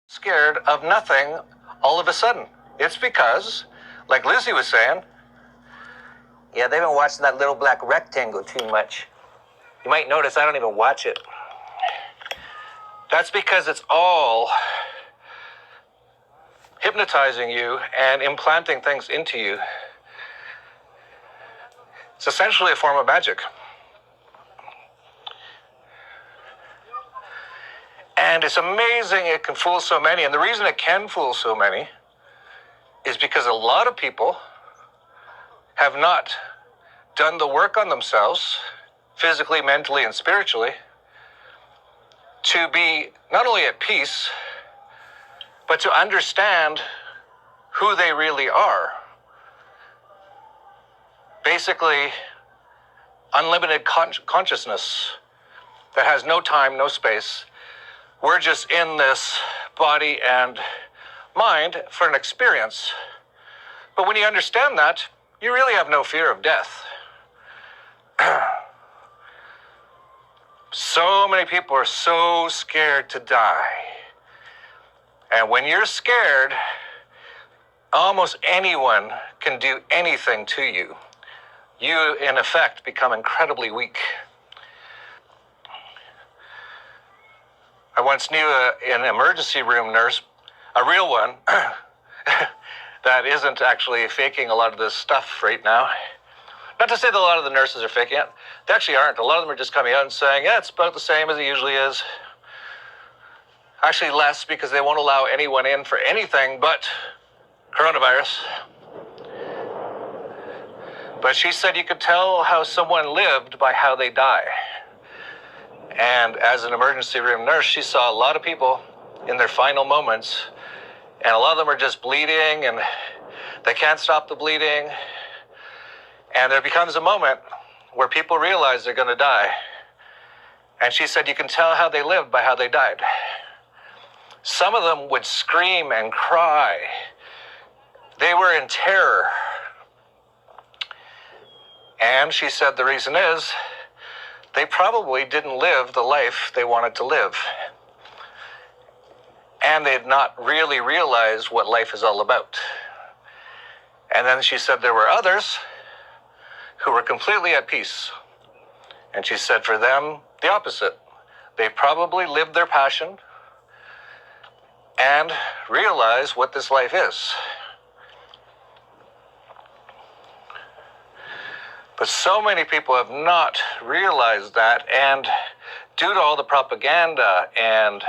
scared of nothing all of a sudden. It's because, like Lizzie was saying, yeah, they've been watching that little black rectangle too much. You might notice I don't even watch it. That's because it's all hypnotizing you and implanting things into you. It's essentially a form of magic. And it's amazing it can fool so many. And the reason it can fool so many is because a lot of people have not done the work on themselves, physically, mentally, and spiritually, to be not only at peace, but to understand who they really are. Basically, unlimited consciousness that has no time, no space. We're just in this body and mind for an experience. But when you understand that, you really have no fear of death. So many people are so scared to die. And when you're scared, almost anyone can do anything to you. You, in effect, become incredibly weak. I once knew an emergency room nurse, a real one, that isn't actually faking a lot of this stuff right now. Not to say that a lot of the nurses are faking it. They actually aren't. A lot of them are just coming out and saying, yeah, it's about the same as it usually is. Actually less, because they won't allow anyone in for anything but coronavirus. But she said you could tell how someone lived by how they die. And as an emergency room nurse, she saw a lot of people in their final moments, and a lot of them are just bleeding, and they can't stop the bleeding. And there becomes a moment where people realize they're going to die. And she said you can tell how they lived by how they died. Some of them would scream and cry. They were in terror. And she said the reason is they probably didn't live the life they wanted to live. And they'd not really realized what life is all about. And then she said there were others who were completely at peace. And she said for them, the opposite. They probably lived their passion and realized what this life is. But so many people have not realized that, and due to all the propaganda and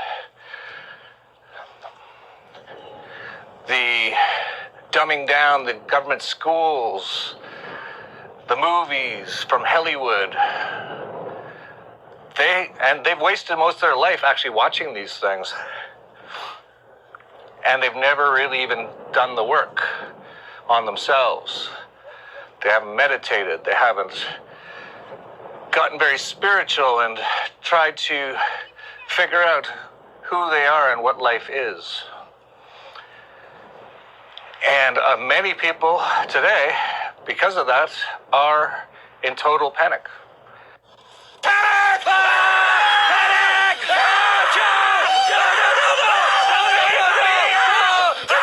the dumbing down the government schools, the movies from Hollywood, they've wasted most of their life actually watching these things. And they've never really even done the work on themselves. They haven't meditated. They haven't gotten very spiritual and tried to figure out who they are and what life is. And many people today, because of that, are in total panic.